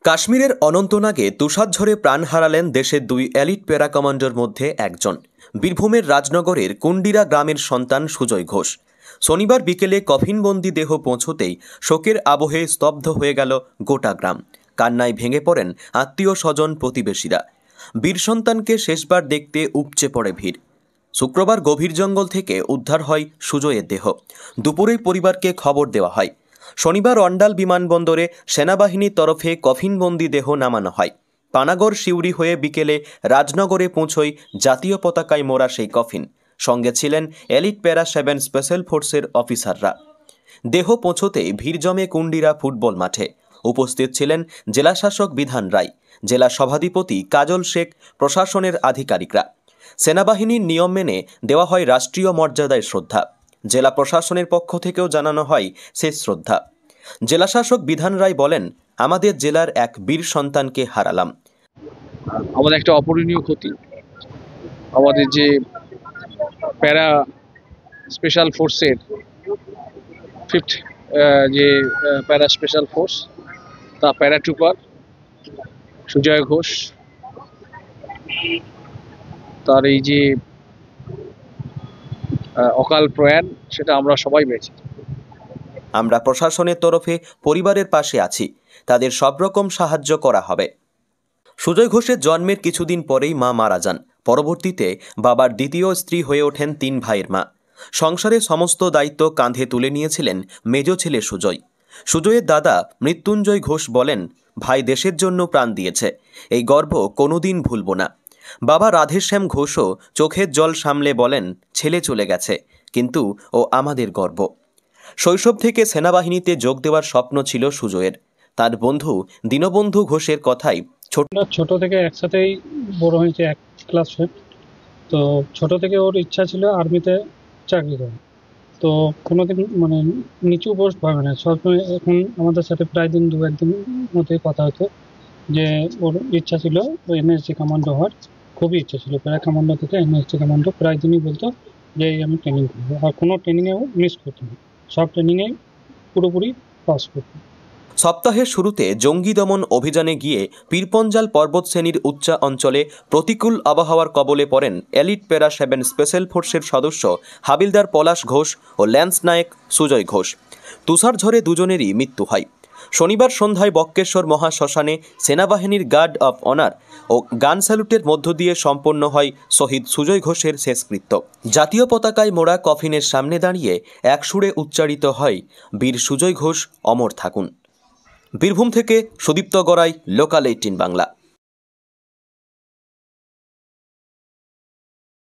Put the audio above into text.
কাশ্মীরের অনন্তনাগে তুষারঝড়ে প্রাণ হারালেন দেশের দুই এলিট প্যারা কমান্ডোর মধ্যে একজন। বীরভূমের রাজনগরের কুন্ডিরা গ্রামের সন্তান সুজয় ঘোষ। শনিবার বিকেলে কফিনবন্দি দেহ পৌঁছতেই শোকের আবহে স্তব্ধ হয়ে গেল গোটা গ্রাম। কান্নায় ভেঙে পড়েন আত্মীয় স্বজন, প্রতিবেশীরা। বীর সন্তানকে শেষবার দেখতে উপচে পড়ে ভিড়। শুক্রবার গভীর জঙ্গল থেকে উদ্ধার হয় সুজয়ের দেহ। দুপুরেই পরিবারকে খবর দেওয়া হয়। শনিবার অন্ডাল বিমানবন্দরে সেনাবাহিনীর তরফে কফিনবন্দি দেহ নামানো হয়। পানাগড় সিউড়ি হয়ে বিকেলে রাজনগরে পৌঁছয় জাতীয় পতাকায় মোড়া সেই কফিন। সঙ্গে ছিলেন এলিট প্যারা 7 স্পেশাল ফোর্সের অফিসাররা। দেহ পৌঁছতেই ভিড় জমে কুন্ডিরা ফুটবল মাঠে। উপস্থিত ছিলেন জেলাশাসক বিধান রায়, জেলা সভাধিপতি কাজল শেখ, প্রশাসনের আধিকারিকরা। সেনাবাহিনীর নিয়ম মেনে দেওয়া হয় রাষ্ট্রীয় মর্যাদায় শ্রদ্ধা। জেলা প্রশাসনের পক্ষ থেকেও জানানো হয় শেষ শ্রদ্ধা। জেলাশাসক বিধান রায় বলেন, আমাদের জেলার এক বীর সন্তানকে হারালাম। আমাদের একটা অপূরণীয় ক্ষতি। আমাদের যে প্যারা স্পেশাল ফোর্সের 5th যে প্যারা স্পেশাল ফোর্স, তা প্যারাট্রুপার সুজয় ঘোষ, তার এই যে অকাল প্রয়াণ, সেটা আমরা সবাই পেয়েছি। আমরা প্রশাসনের তরফে পরিবারের পাশে আছি, তাদের সব রকম সাহায্য করা হবে। সুজয় ঘোষের জন্মের কিছুদিন পরেই মা মারা যান। পরবর্তীতে বাবার দ্বিতীয় স্ত্রী হয়ে ওঠেন 3 ভাইয়ের মা। সংসারের সমস্ত দায়িত্ব কাঁধে তুলে নিয়েছিলেন মেজ ছেলে সুজয়। সুজয়ের দাদা মৃত্যুঞ্জয় ঘোষ বলেন, ভাই দেশের জন্য প্রাণ দিয়েছে, এই গর্ব কোনোদিন ভুলব না। বাবা রাধেশ্যাম ঘোষও চোখের জল সামলে বলেন, ছেলে চলে গেছে, কিন্তু ও আমাদের গর্ব। শৈশব থেকে সেনাবাহিনীতে যোগ দেওয়ার স্বপ্ন ছিল সুজয়ের। তার বন্ধু দীনবন্ধু ঘোষের কথাই, ছোট থেকে একসাথেই বড় হয়েছে, এক ক্লাসে। তো ছোট থেকে ওর ইচ্ছা ছিল আর্মিতে চাকরি করা। তো কোনোদিন নিচু পোস্ট ভাবে না, সবসময় এখন আমাদের সাথে প্রায় দিন 2-1 দিন মধ্যে কথা হতো যে ওর ইচ্ছা ছিল এনএসজি কমান্ডো হওয়ার। খুবই ইচ্ছা ছিল প্যারা কমান্ডো থেকে এনএসজি কমান্ডো। প্রায় দিনই বলতো যে আমি ট্রেনিং করবো, আর কোনো ট্রেনিংয়েও মিস করতো না, সব ট্রেনিংয়ে পুরোপুরি পাস করতো। সপ্তাহের শুরুতে জঙ্গি দমন অভিযানে গিয়ে পীরপঞ্জাল পর্বত শ্রেণীর উচ্চা অঞ্চলে প্রতিকূল আবহাওয়ার কবলে পড়েন এলিট প্যারা 7 স্পেশাল ফোর্সের সদস্য হাবিলদার পলাশ ঘোষ ও ল্যান্স নায়ক সুজয় ঘোষ। তুষারঝড়ে দুজনেরই মৃত্যু হয়। শনিবার সন্ধ্যায় বক্কেশ্বর মহাশ্মশানে সেনাবাহিনীর গার্ড অফ অনার ও গান স্যালুটের মধ্য দিয়ে সম্পন্ন হয় শহীদ সুজয় ঘোষের শেষকৃত্য। জাতীয় পতাকায় মোড়া কফিনের সামনে দাঁড়িয়ে এক সুরে উচ্চারিত হয়, বীর সুজয় ঘোষ অমর থাকুন। বীরভূম থেকে সুদীপ্ত গড়াই, লোকাল 18 বাংলা।